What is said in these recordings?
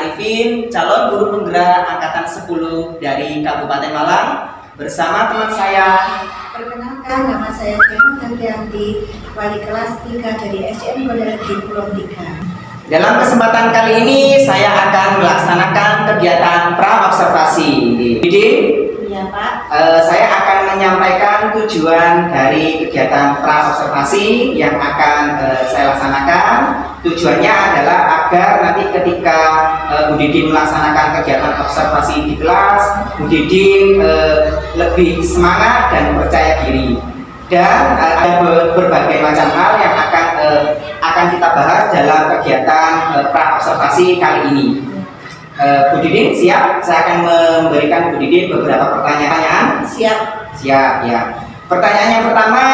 Arifin, calon guru penggerak angkatan 10 dari Kabupaten Malang. Bersama teman saya. Perkenalkan, nama saya Kema Gantianti, wali kelas 3 dari SDN Gondelegi Pulau 3. Dalam kesempatan kali ini saya akan melaksanakan kegiatan pra-observasi. Iya Pak. Saya akan menyampaikan tujuan dari kegiatan pra-observasi yang akan saya laksanakan. Tujuannya adalah agar nanti ketika Bu Didin melaksanakan kegiatan observasi di kelas, Bu Didin lebih semangat dan percaya diri. Dan ada berbagai macam hal yang akan kita bahas dalam kegiatan pra-observasi kali ini. Bu Didin siap? Saya akan memberikan Bu Didin beberapa pertanyaan. Siap. Siap ya. Pertanyaan yang pertama,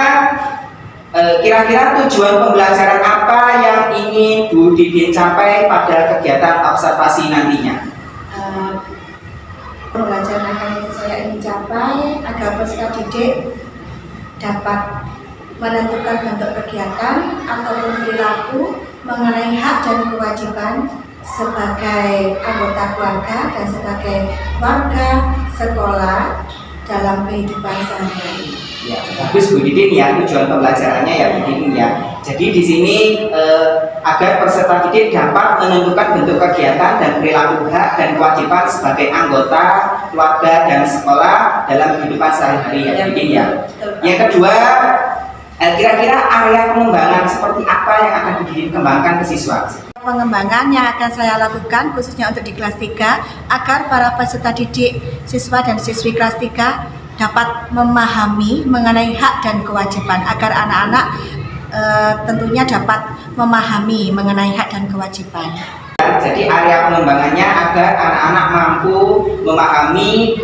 kira-kira tujuan pembelajaran apa yang ingin Bu Didin capai pada kegiatan observasi nantinya? Pembelajaran yang saya ingin capai agar peserta didik dapat menentukan bentuk kegiatan ataupun perilaku mengenai hak dan kewajiban sebagai anggota keluarga dan sebagai warga sekolah dalam kehidupan sehari-hari. Ya, bagus Bu Didin ya, tujuan pembelajarannya ya Bu Didin ya. Jadi di sini agar peserta didik dapat menentukan bentuk kegiatan dan perilaku hak dan kewajiban sebagai anggota keluarga dan sekolah dalam kehidupan sehari-hari ya Bu Didin ya. Yang kedua, kira-kira area pengembangan seperti apa yang akan Bu Didin kembangkan ke siswa? Pengembangan yang akan saya lakukan khususnya untuk di kelas 3 agar para peserta didik, siswa dan siswi kelas 3 dapat memahami mengenai hak dan kewajiban agar anak-anak tentunya dapat memahami mengenai hak dan kewajiban. Jadi area pengembangannya agar anak-anak mampu memahami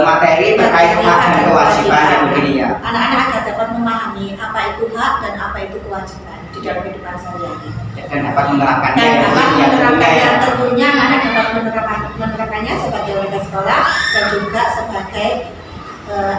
materi terkait hak dan kewajiban yang begini ya. Anak-anak agar dapat memahami apa itu hak dan apa itu kewajiban di dalam kehidupan sehari-hari. Dan dapat menerapkannya. Dan dapat menerapkannya tentunya anak dapat menerapkannya sebagai warga sekolah dan juga sebagai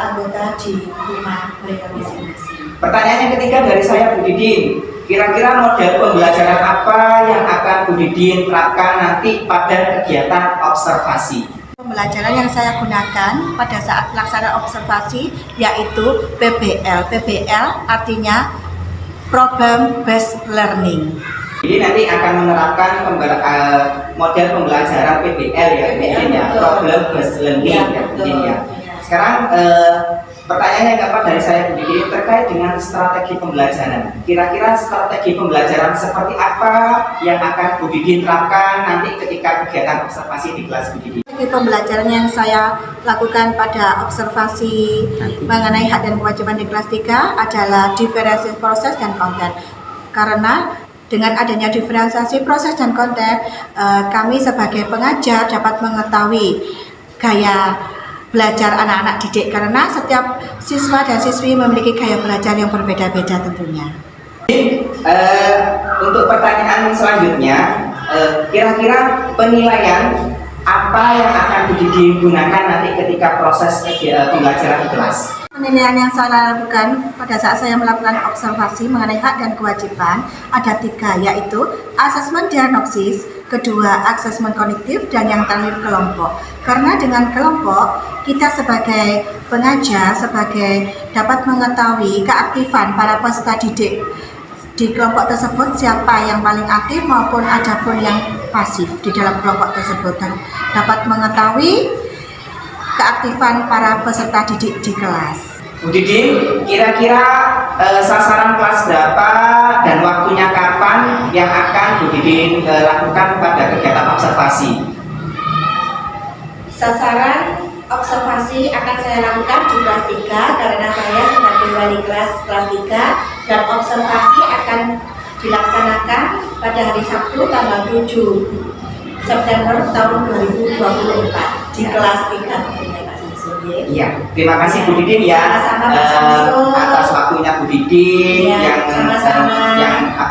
anggota di rumah mereka masing-masing. Pertanyaan yang ketiga dari saya Bu Didin, kira-kira model pembelajaran apa yang akan Bu Didin terapkan nanti pada kegiatan observasi? Pembelajaran yang saya gunakan pada saat pelaksanaan observasi yaitu PBL. PBL artinya Problem Based Learning. Jadi nanti akan menerapkan model pembelajaran PBL ya, Problem Based Learning ya. Sekarang pertanyaan yang keempat dari saya Bu Didin terkait dengan strategi pembelajaran. Kira-kira strategi pembelajaran seperti apa yang akan Bu Didin terapkan nanti ketika kegiatan observasi di kelas Bu Didin? Strategi pembelajaran yang saya lakukan pada observasi mengenai hak dan kewajiban di kelas 3 adalah diferensiasi proses dan konten. Karena dengan adanya diferensiasi proses dan konten, kami sebagai pengajar dapat mengetahui gaya belajar anak-anak didik karena setiap siswa dan siswi memiliki gaya belajar yang berbeda-beda tentunya. Untuk pertanyaan selanjutnya, kira-kira penilaian apa yang akan Bu Didin gunakan nanti ketika proses pembelajaran di kelas? Penilaian yang saya lakukan pada saat saya melakukan observasi mengenai hak dan kewajiban ada 3, yaitu asesmen diagnosis, kedua asesmen kognitif, dan yang terakhir kelompok. Karena dengan kelompok kita sebagai pengajar dapat mengetahui keaktifan para peserta didik di kelompok tersebut, siapa yang paling aktif maupun ada pun yang pasif di dalam kelompok tersebut, dan dapat mengetahui keaktifan para peserta didik di kelas. Bu Didin, kira-kira sasaran kelas berapa dan waktunya kapan yang akan Bu Didin lakukan pada kegiatan observasi? Sasaran observasi akan saya lakukan di kelas 3 karena saya sebagai wali kelas 3 dan observasi akan dilaksanakan pada hari Sabtu tanggal 7 September tahun 2024 di kelas 3. Iya, terima kasih Bu Didin ya atas waktunya Bu Didin yang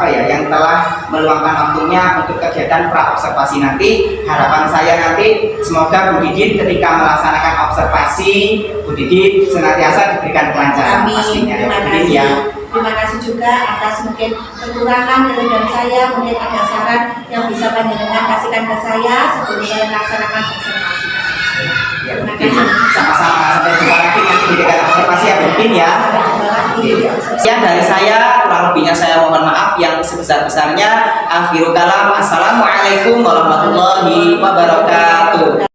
yang telah meluangkan waktunya untuk kegiatan pra observasi nanti. Harapan saya nanti semoga Bu Didin ketika melaksanakan observasi Bu Didin senantiasa diberikan kelancaran pastinya ya Bu Didin ya. Terima kasih juga atas mungkin kekurangan kelebihan saya, mungkin ada saran yang bisa panjenengan kasihkan ke saya sebelum saya melaksanakan observasi. Ya, sama-sama sampai jumpa lagi nanti di kegiatan observasi ya Bu Didin ya. Sekian dari saya, kurang lebihnya saya mohon maaf yang sebesar-besarnya. Akhirul kalam, assalamualaikum warahmatullahi wabarakatuh.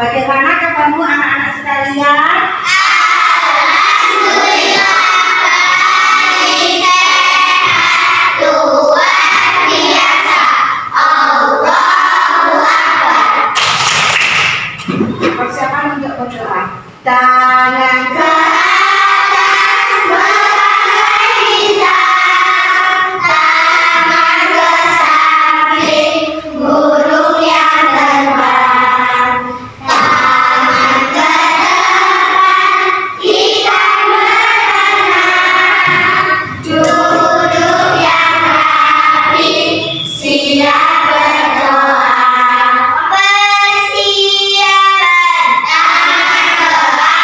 Bagaimana kabarmu anak-anak sekalian? Alhamdulillah baik, sehat, luar biasa. Allahu Akbar. Persiapan untuk berdoa. Tangan ke Atas meraih bintang, tangan ke samping, burung yang terbang. Tangan ke depan, kita berenang. Duduk yang rapi, siap berdoa. Persiapan tangan ke atas.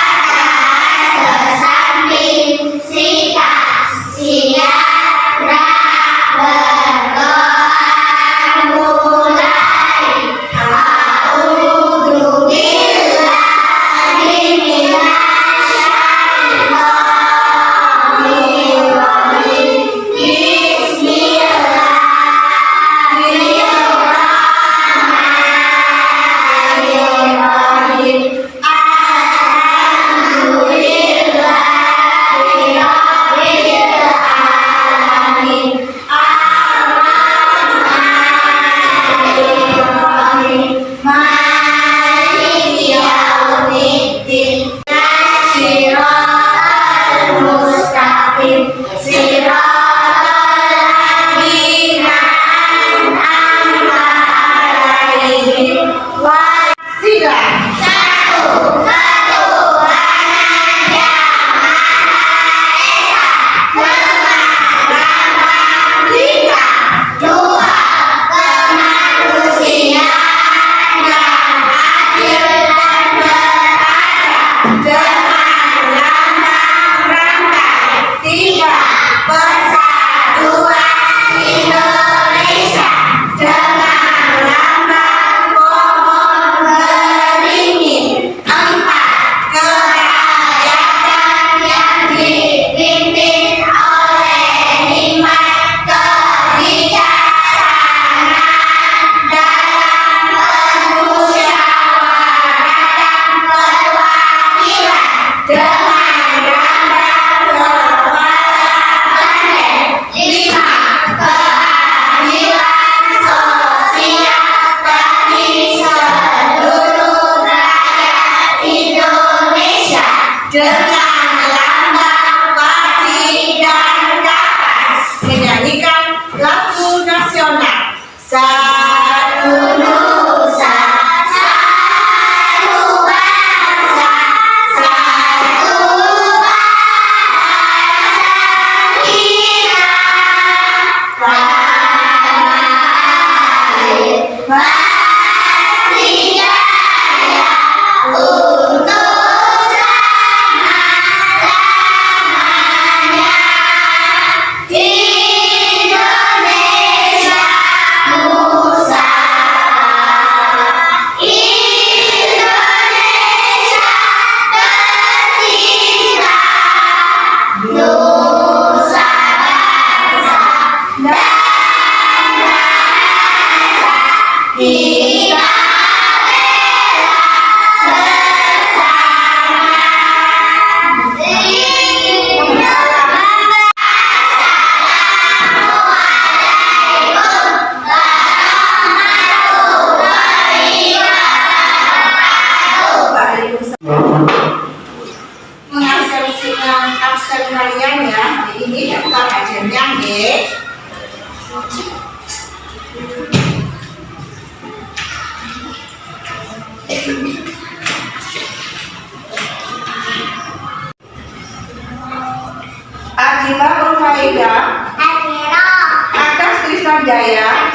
Zubaida, Adira, Akas Trisandaya,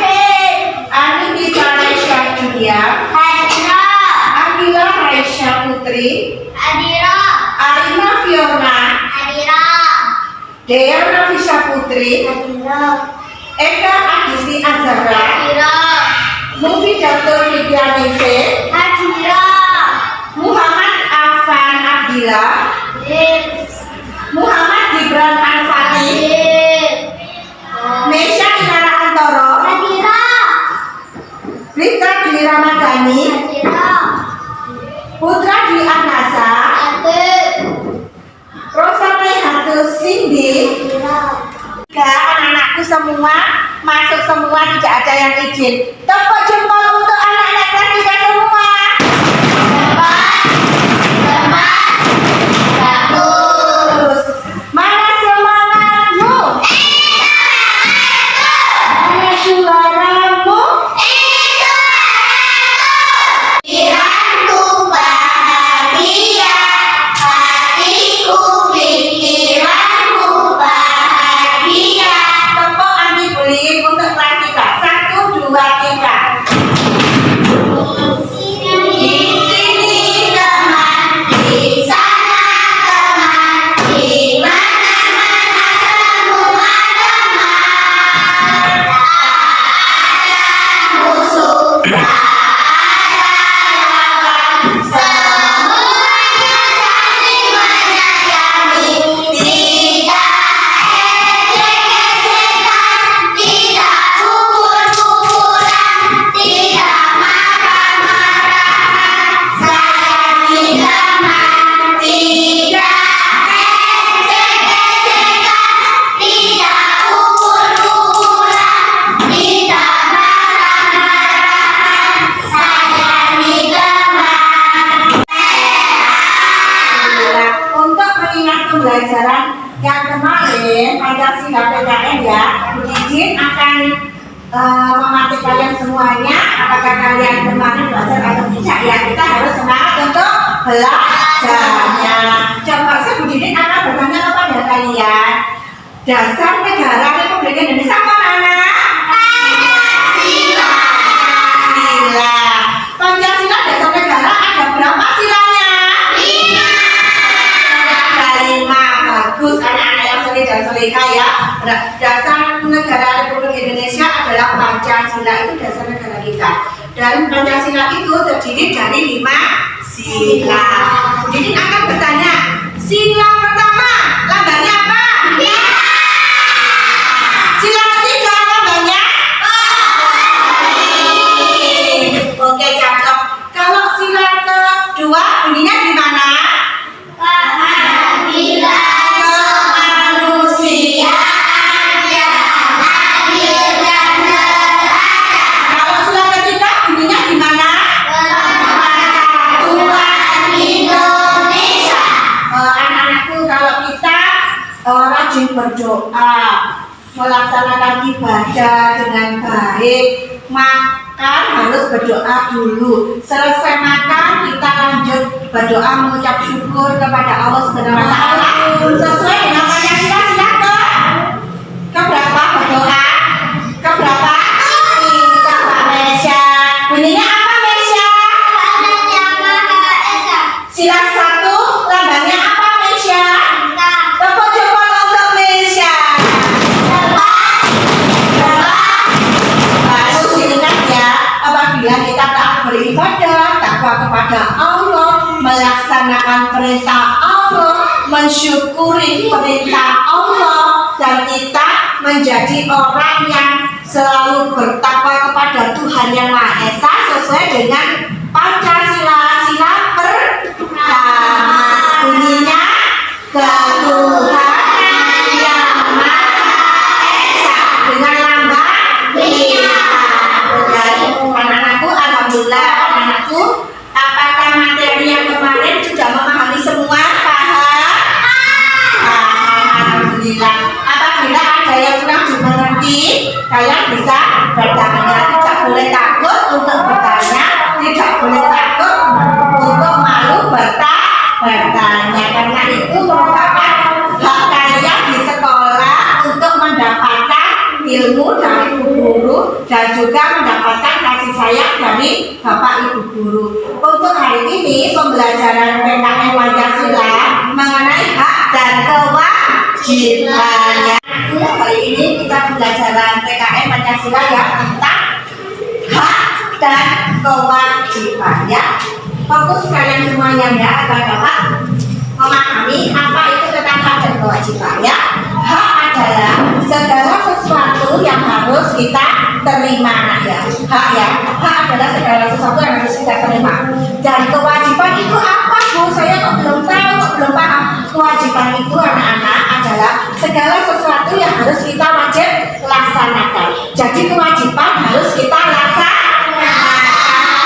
Anindita Raisya Julia, Adira, Akila Raisya Putri, Adira, Arina Fiona, Adira, Dea Nafisa Putri, Adira, Eka Adisti Azhara, Adira, Mufidatul Fidianise, Adira, Muhammad Afan Abdillah, Muhammad Gibran Al-Fatih, Mesya Inara Antoro, Adira, Rita Dwi Ramadhani, Adira, Putra Dwi Anasa, Rosa Rehatul Cindy. Anak-anakku semua masuk semua, tidak ada yang izin. Tepuk jempol untuk anak-anak kelas 3 semua. Terus, mana semangatmu? Mana suaramu? Pikiranku bahagia, hatiku pikiranku bahagia. Tepuk anti-bullying untuk kelas 3. 1, 2, 3. Di sini teman, di sana teman, di mana-mana semua teman. Tak ada musuh, tak ada lawan, semuanya saling menyayangi. Tidak ejek-ejekan, tidak pukul-pukulan, tidak marah-marahan. Sayangi teman, tidak ejek-ejekan, tidak pukul-pukulan, tidak marah-marahan. Sayangi teman. Untuk mengingat pembelajaran yang kemarin Pancasila PKN ya, Bu Didin akan memantik kalian semuanya. Apakah kalian kemarin belajar atau tidak ya? Kita harus semangat untuk belajarnya. Coba saya Bu Didin akan bertanya kepada kalian, dasar negara Republik Indonesia apa mana? Pancasila. Pancasila dasar negara ada berapa silanya? 5. Bagus anak-anak yang soleh dan soleha ya. Dasar negara Republik Indonesia adalah Pancasila, itu dasar negara kita. Dan Pancasila itu terdiri dari 5 sila. Jadi akan bertanya, sila pertama lambangnya apa? Sila ketiga lambangnya? Oke, cakep. Kalau sila kedua bunyinya di mana? Apabila kemanusiaan yang adil dan beradab, Kalau sila ketiga bunyinya di mana? Persatuan Indonesia. Anak-anakku, kalau kita rajin berdoa, melaksanakan ibadah dengan baik, makan harus berdoa dulu. Selesai makan kita lanjut berdoa mengucap syukur kepada Allah Subhanahu wa taala sesuai dengan Pancasila. Silakan. Keberapa berdoa? Keberapa? Kita Malaysia. Bunyinya apa Malaysia? Yang Maha Esa. Sila 1 lambangnya apa Malaysia? Kita Tepuk jempol untuk Malaysia. Harus diingat ya, apabila kita taat beribadah, takwa kepada Allah, melaksanakan perintah Allah, mensyukuri perintah Allah, dan kita menjadi orang yang selalu bertakwa kepada Tuhan Yang Maha Esa sesuai dengan Pancasila. Sila pertama bunyinya ketuhanan yang Maha Esa dengan lambang bintang. Jadi anak-anakku, alhamdulillah anak-anakku, apakah materi yang kemarin sudah memahami semua? Paham? Alhamdulillah. Apabila ada yang kurang dimengerti, kalian bisa bertanya. Tidak boleh takut untuk bertanya, tidak boleh takut untuk malu bertanya, karena itu merupakan hak kalian di sekolah untuk dari Bapak Ibu Guru. Untuk hari ini pembelajaran PKN Pancasila mengenai hak dan kewajibannya. Hari ini kita pembelajaran PKN Pancasila ya tentang hak dan kewajiban ya. Fokus kalian semuanya ya agar dapat memahami apa itu tentang hak dan kewajiban ya. Hak adalah segala sesuatu yang harus kita terima ya. Hak ya, hak adalah segala sesuatu yang harus kita terima. Dan kewajiban itu apa Bu? Saya kok belum tahu, kok belum paham. Kewajiban itu anak-anak adalah segala sesuatu yang harus kita wajib laksanakan. Jadi kewajiban harus kita laksanakan.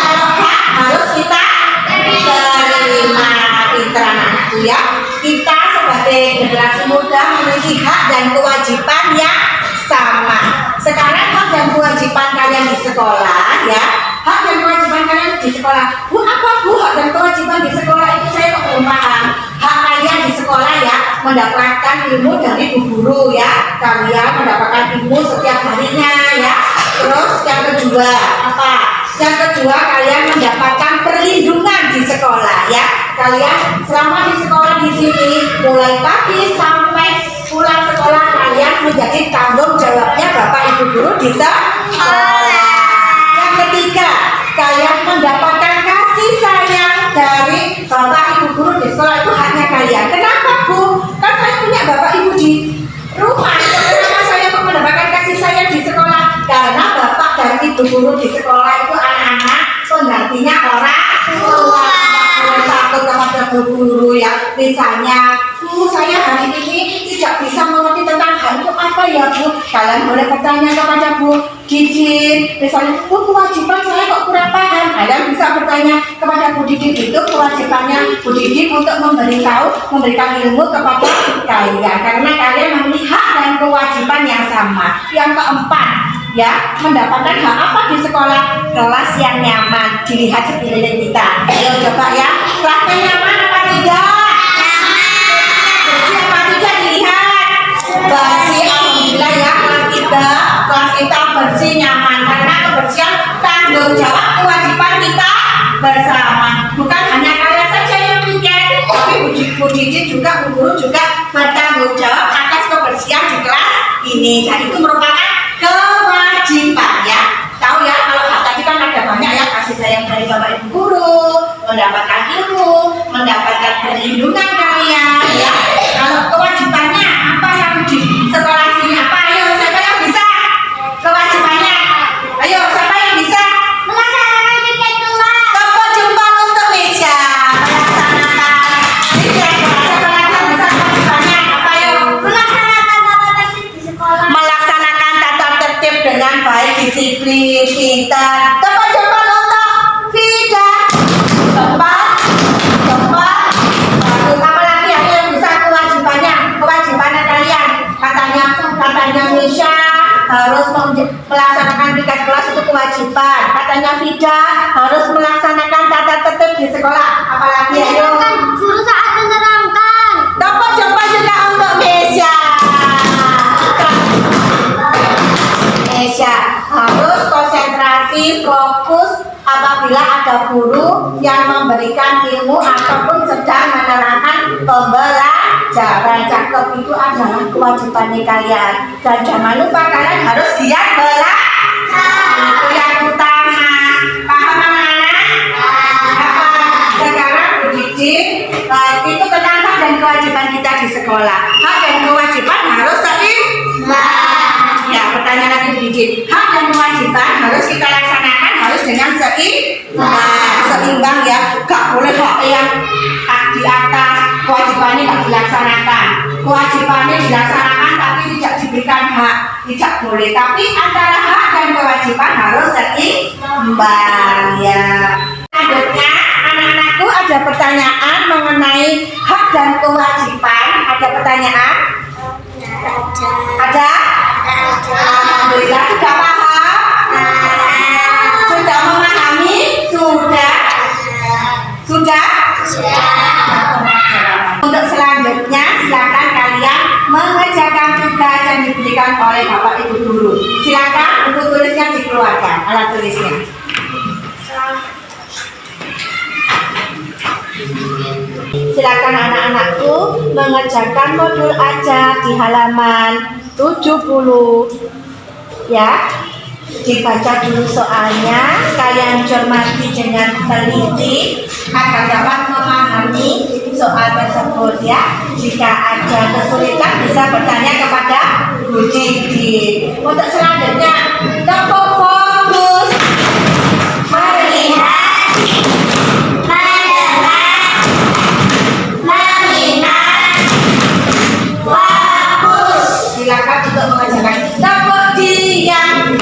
Kalau hak harus kita terima. Pintar anak-anakku ya. Kita sebagai generasi muda memiliki hak dan kewajiban yang sama. Sekarang hak dan kewajiban kalian di sekolah ya. Hak dan kewajiban kalian di sekolah. Bu, apa Bu hak dan kewajiban di sekolah itu? Saya kok belum paham. Hak kalian di sekolah ya mendapatkan ilmu dari bu guru ya. Kalian mendapatkan ilmu setiap harinya ya. Terus yang kedua apa? Yang kedua kalian mendapatkan perlindungan di sekolah ya. Kalian selama di sekolah di sini mulai pagi sampai pulang sekolah kalian menjadi tanggung jawabnya Bapak Ibu Guru di sekolah. Yang ketiga, kalian mendapatkan kasih sayang dari Bapak Ibu Guru di sekolah, itu haknya kalian. Kenapa Bu? Kan saya punya Bapak Ibu di rumah. Kenapa saya kok mendapatkan kasih sayang di sekolah? Karena Bapak dan Ibu Guru di sekolah itu anak-anak penggantinya orang tua. Takut kepada bu guru ya. Misalnya, Bu, saya hari ini tidak bisa mengerti tentang hal itu apa ya Bu? Kalian boleh bertanya kepada Bu Didin. Misalnya, Bu, kewajiban saya kok kurang paham. Kalian bisa bertanya kepada Bu Didin. Itu kewajibannya Bu Didin untuk memberikan ilmu kepada kalian. Karena kalian memiliki hak dan kewajiban yang sama. Yang keempat, ya, mendapatkan hak apa di sekolah? Kelas yang nyaman. Dilihat sekeliling kita. Ayo coba ya, kelasnya nyaman apa tidak? Bersih apa tidak? Dilihat. Bersih, alhamdulillah ya. Kelas kita bersih, nyaman. Karena kebersihan tanggung jawab kewajiban kita bersama. Bukan hanya kalian saja yang pikir, tapi Bu Didi juga, Bu Guru juga bertanggung jawab atas kebersihan di kelas ini. Dan itu merupakan kewajiban ya. Tahu ya, kalau hak tadi kan ada banyak ya, kasih sayang dari Bapak Ibu Guru, mendapatkan ilmu, mendapatkan perlindungan kalian ya. Kalau kewajibannya apa yang di sekolah sini apa? Ayo siapa yang bisa? Kewajibannya. Ayo siapa yang bisa? Melaksanakan piket kelas. Tepuk jempol untuk Misha. Melaksanakan. Ini kira-kira siapa lagi yang bisa kewajibannya? Apa ayo? Melaksanakan tata tertib di sekolah. Melaksanakan tata tertib dengan baik, disiplin, pintar. Tepuk jempol untuk Vida. Tempat. Bagus. Apa lagi yang bisa kewajibannya? Kewajibannya kalian. Katanya Misha harus melaksanakan piket kelas itu kewajiban. Katanya Vida harus melaksanakan tata tertib di sekolah. Apalagi ayo. Menyenangkan guru saat menerangkan. Tepuk jempol juga untuk Misha. Misha harus konsentrasi, fokus apabila ada guru yang memberikan ilmu ataupun sedang menerangkan pembelajaran. Cakep, itu adalah kewajiban kalian. Dan jangan lupa kalian harus giat belajar. Itu yang utama. Paham anak-anak? Sekarang Bu Didin, itu tentang hak dan kewajiban kita di sekolah. Hak dan kewajiban harus seimbang. Ya, pertanyaan lagi Bu Didin. Hak dan kewajiban harus kita laksanakan harus dengan seimbang ya. Gak boleh hak yang di atas, kewajibannya gak dilaksanakan. Kewajibannya dilaksanakan tapi tidak diberikan hak, tidak boleh. Tapi antara hak dan kewajiban harus seimbang ya. Selanjutnya, anak-anakku ada pertanyaan mengenai hak dan kewajiban. Ada pertanyaan? Ada? Alhamdulillah, sudah paham? Sudah memahami? Sudah? Untuk selanjutnya, silakan kalian mengerjakan tugas yang diberikan oleh Bapak Ibu Guru. Silakan buku tulisnya dikeluarkan, alat tulisnya. Silakan anak-anakku mengerjakan modul ajar di halaman 70 ya. Dibaca dulu soalnya, kalian cermati dengan teliti agar dapat memahami soal tersebut ya. Jika ada kesulitan bisa bertanya kepada Bu Didi. Untuk selanjutnya, tepuk fokus melihat, mendengar, mengingat, fokus. Silakan untuk mengerjakan. Tepuk diam.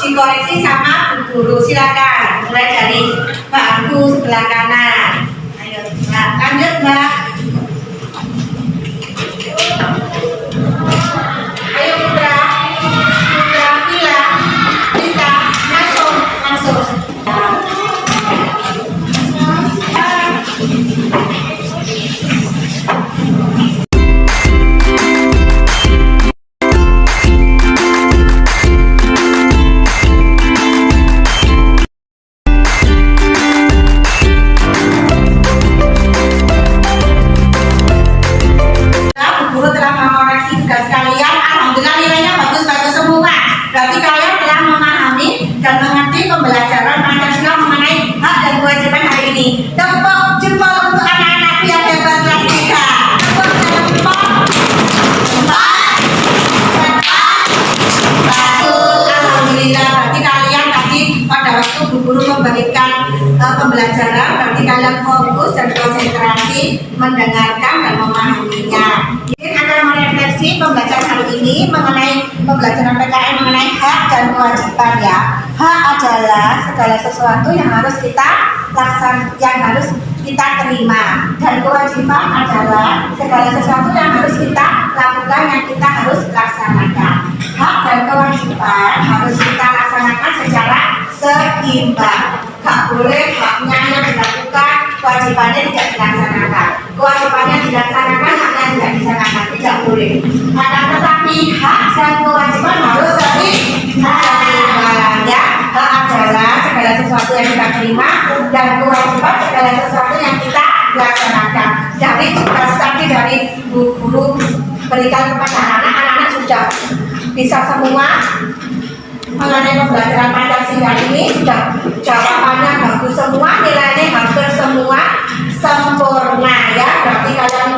Dikoreksi sama Bu Guru. Silakan mulai dari Mbak Agus sebelah kanan. Ayo Mbak, lanjut Mbak. Ayo Putra, Pila, Rita, masuk. Berarti kalian telah memahami dan mengerti pembelajaran Pancasila mengenai hak dan kewajiban hari ini. Tepuk jempol untuk anak-anakku yang hebat kelas 3. Tepuk jempol. Bagus, alhamdulillah. Berarti kalian tadi pada waktu Bu Guru memberikan pembelajaran, berarti kalian fokus dan konsentrasi mendengarkan dan memahaminya. Mungkin akan merefleksi pembelajaran hari ini mengenai pembelajaran PKN mengenai hak dan kewajiban ya. Hak adalah segala sesuatu yang harus kita terima, dan kewajiban adalah segala sesuatu yang harus kita lakukan, yang kita harus laksanakan. Hak dan kewajiban harus kita laksanakan secara seimbang. Gak boleh haknya yang dilakukan, kewajibannya tidak dilaksanakan. Kewajibannya dilaksanakan, haknya tidak dilaksanakan, tidak boleh. Akan tetapi hak dan kewajiban harus seimbang ya. Hak adalah segala sesuatu yang kita terima, dan kewajiban segala sesuatu yang kita laksanakan. Dari tugas tadi dari Bu Guru berikan kepada anak-anak sudah bisa semua mengenai pembelajaran Pancasila ini, sudah jawabannya bagus semua, nilainya hampir semua sempurna ya. Berarti kalian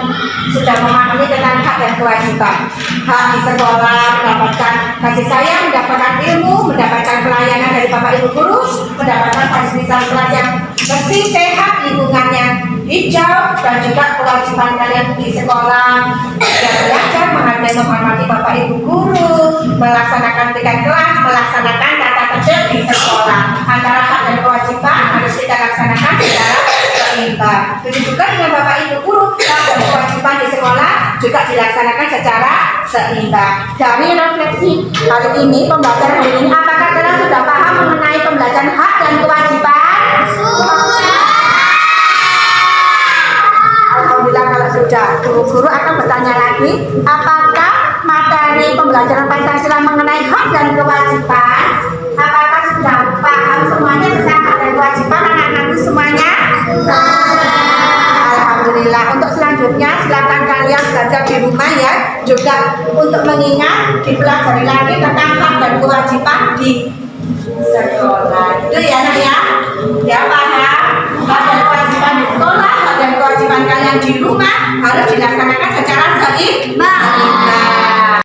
sudah memahami tentang hak dan kewajiban. Hak di sekolah, mendapatkan kasih sayang, mendapatkan ilmu, mendapatkan pelayanan dari Bapak Ibu Guru, mendapatkan fasilitas kelas yang bersih, sehat, lingkungannya hijau, dan juga kewajiban kalian di sekolah belajar, menghargai, menghormati Bapak Ibu Guru, melaksanakan tiket kelas, melaksanakan tata tertib di sekolah. Antara hak dan kewajiban harus kita laksanakan secara seimbang. Begitu juga dengan Bapak Ibu Guru, hak dan kewajiban di sekolah juga dilaksanakan secara seimbang. Dari refleksi hari ini, pembelajaran hari ini, apakah kalian sudah paham mengenai pembelajaran hak dan kewajiban? Alhamdulillah kalau sudah. Guru-guru akan bertanya lagi, apakah materi pembelajaran Pancasila mengenai hak dan kewajiban, apakah sudah paham semuanya tentang hak dan kewajiban anak-anakku semuanya? Alhamdulillah. Untuk selanjutnya silakan kalian belajar di rumah ya, juga untuk mengingat, dipelajari lagi tentang hak dan kewajiban di sekolah. Itu ya nak ya? Ya paham? Hak dan kewajiban di sekolah, hak dan kewajiban kalian di rumah harus dilaksanakan secara seimbang.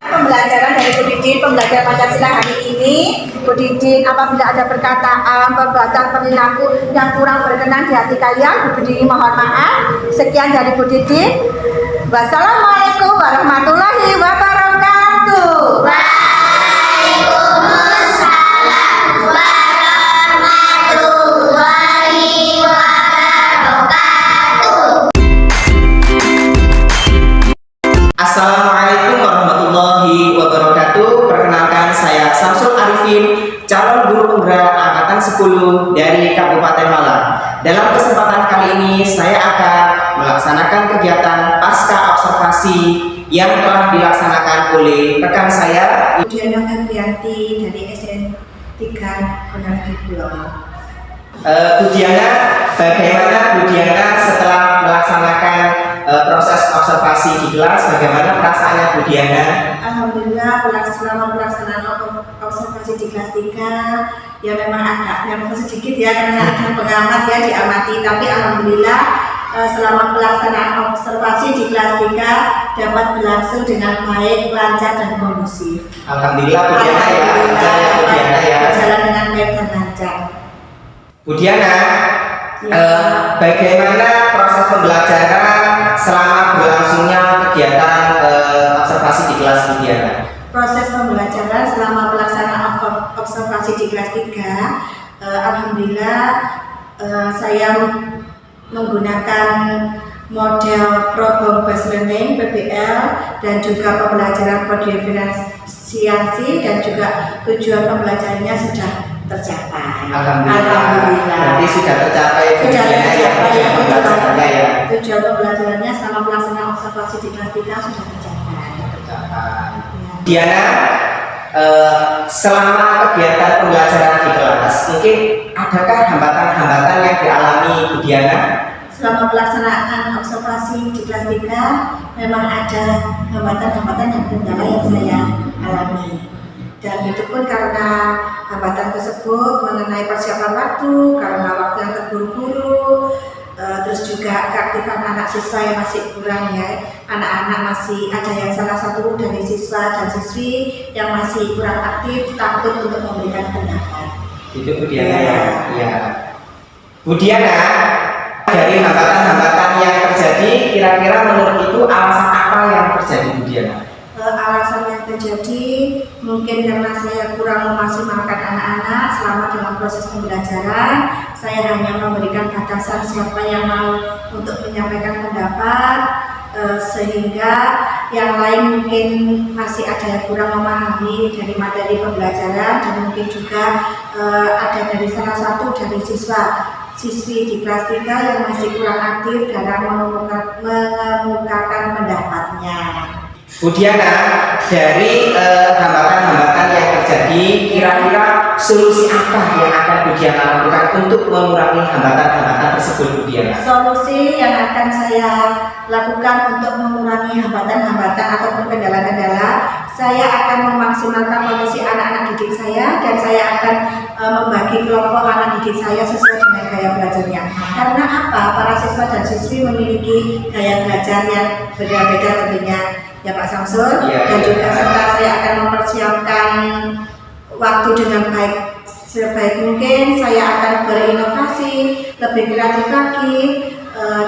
Pembelajaran dari Bu Didi pembelajaran Pancasila hari ini, Bu Didin, apabila ada perkataan, perbuatan, perilaku yang kurang berkenan di hati kalian, Bu Didin mohon maaf. Sekian dari Bu Didin. Wassalamualaikum warahmatullahi wabarakatuh. Assalamualaikum warahmatullahi wabarakatuh. Perkenalkan, saya Samsul Arifin, calon guru penggerak angkatan 10 dari Kabupaten Malang. Dalam kesempatan kali ini saya akan melaksanakan kegiatan pasca observasi yang telah dilaksanakan oleh rekan saya Diana Febrianti dari SDN 3 Gonalagi Pulau. Bu Diana. Bagaimana Bu Diana setelah melaksanakan proses observasi di kelas, bagaimana perasaannya Bu Diana? Alhamdulillah selama pelaksanaan observasi di kelas 3 ya memang agak nervous sedikit ya karena ada pengamat ya diamati, tapi alhamdulillah selama pelaksanaan observasi di kelas 3 dapat berlangsung dengan baik, lancar dan kondusif. Alhamdulillah Bu Diana ya, lancar ya Bu Diana ya. Berjalan dengan baik dan lancar. Bu Diana, bagaimana proses pembelajaran selama berlangsungnya kegiatan observasi di kelas Bu Diana? Proses pembelajaran selama pelaksanaan observasi di kelas 3, alhamdulillah saya menggunakan model Problem Based Learning (PBL) dan juga pembelajaran berdiferensiasi dan juga tujuan pembelajarannya sudah tercapai. Alhamdulillah. Berarti sudah tercapai Bu Diana ya, tujuan pembelajarannya ya. Tujuan pembelajarannya selama pelaksanaan observasi di kelas 3 sudah tercapai. Diana, selama kegiatan pembelajaran di kelas, mungkin adakah hambatan-hambatan yang dialami Bu Diana? Selama pelaksanaan observasi di kelas 3 memang ada hambatan-hambatan yang kendala yang saya alami, dan itu pun karena hambatan tersebut mengenai persiapan waktu, karena waktu yang terburu-buru, terus juga keaktifan anak siswa yang masih kurang ya. Anak-anak masih ada yang salah satu dari siswa dan siswi yang masih kurang aktif, takut untuk memberikan pendapat. Itu Bu Diana ya. Iya. Bu Diana, dari hambatan-hambatan yang terjadi, kira-kira menurut itu alasan apa yang terjadi Bu Diana? Alasan yang terjadi mungkin karena saya kurang memaksimalkan anak-anak selama dalam proses pembelajaran. Saya hanya memberikan batasan siapa yang mau untuk menyampaikan pendapat, sehingga yang lain mungkin masih ada yang kurang memahami dari materi pembelajaran, dan mungkin juga ada dari salah satu dari siswi di kelas 3 yang masih kurang aktif dalam mengemukakan pendapatnya. Bu Diana, dari hambatan-hambatan yang terjadi, kira-kira solusi apa yang akan Bu Diana lakukan untuk mengurangi hambatan-hambatan tersebut Bu Diana? Solusi yang akan saya lakukan untuk mengurangi hambatan-hambatan ataupun kendala-kendala, saya akan memaksimalkan potensi anak-anak didik saya, dan saya akan membagi kelompok anak didik saya sesuai dengan gaya belajarnya. Karena apa? Para siswa dan siswi memiliki gaya belajar yang berbeda-beda tentunya ya Pak Samsul, dan juga serta saya akan mempersiapkan waktu dengan baik, sebaik mungkin. Saya akan berinovasi, lebih kreatif lagi,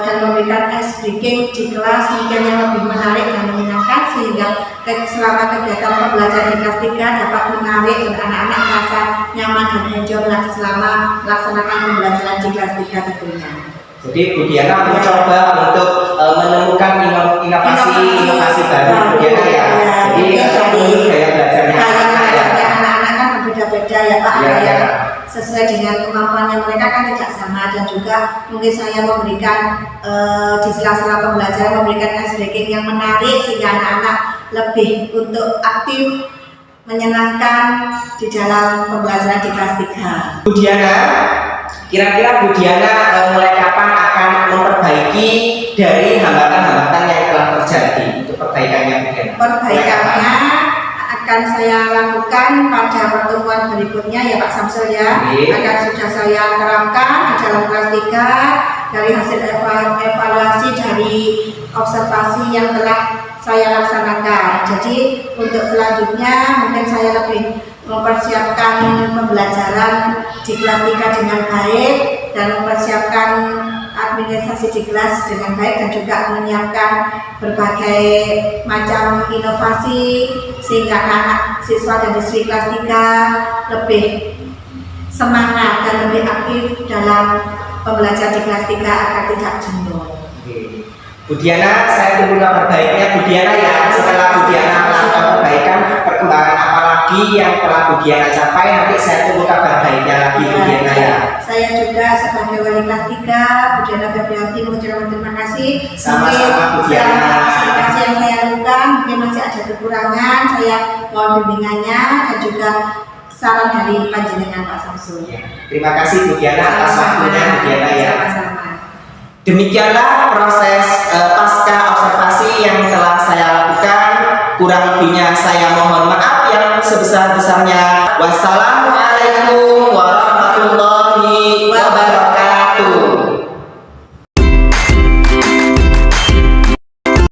dan memberikan ice breaking di kelas mungkin yang lebih menarik dan menyenangkan, sehingga selama kegiatan pembelajaran di kelas 3 dapat menarik dan anak-anak merasa nyaman dan enjoy selama melaksanakan pembelajaran di kelas 3 tentunya. Jadi Bu Diana mencoba untuk menemukan inovasi baru Bu Diana ya. Jadi gaya belajarnya anak-anak kan berbeda-beda ya Pak. Ada yang sesuai dengan kemampuannya mereka kan tidak sama, dan juga mungkin saya memberikan di sela-sela pembelajaran memberikan ice breaking yang menarik sehingga anak-anak lebih untuk aktif, menyenangkan di dalam pembelajaran di kelas 3. Bu Diana, kira-kira Bu Diana mulai kapan akan memperbaiki dari hambatan-hambatan yang telah terjadi? Untuk perbaikannya Bu Diana. Perbaikannya akan saya lakukan pada pertemuan berikutnya ya Pak Samsul ya. Akan sudah saya terapkan di dalam kelas 3 dari hasil evaluasi dari observasi yang telah saya laksanakan. Jadi untuk selanjutnya mungkin saya lebih mempersiapkan pembelajaran di kelas 3 dengan baik dan mempersiapkan administrasi di kelas dengan baik dan juga menyiapkan berbagai macam inovasi sehingga anak siswa dan siswi kelas 3 lebih semangat dan lebih aktif dalam pembelajaran di kelas 3 agar tidak jenuh. Bu Diana, saya tunggu kabar baiknya Bu Diana ya. Setelah Bu Diana melakukan perbaikan, perkembangan apa lagi yang telah Bu Diana capai, nanti saya tunggu kabar baiknya lagi Bu Diana ya. Saya juga sebagai wali kelas 3, Bu Diana Febrianti mengucapkan terima kasih. Sama-sama Bu Diana. Terima kasih yang saya lakukan, mungkin masih ada kekurangan, saya mohon bimbingannya dan juga saran dari panjenengan Pak Samsul. Terima kasih Bu Diana atas waktunya Bu Diana ya. Sama-sama. Demikianlah proses pasca observasi yang telah saya lakukan. Kurang lebihnya saya mohon maaf yang sebesar-besarnya. Wassalamualaikum warahmatullahi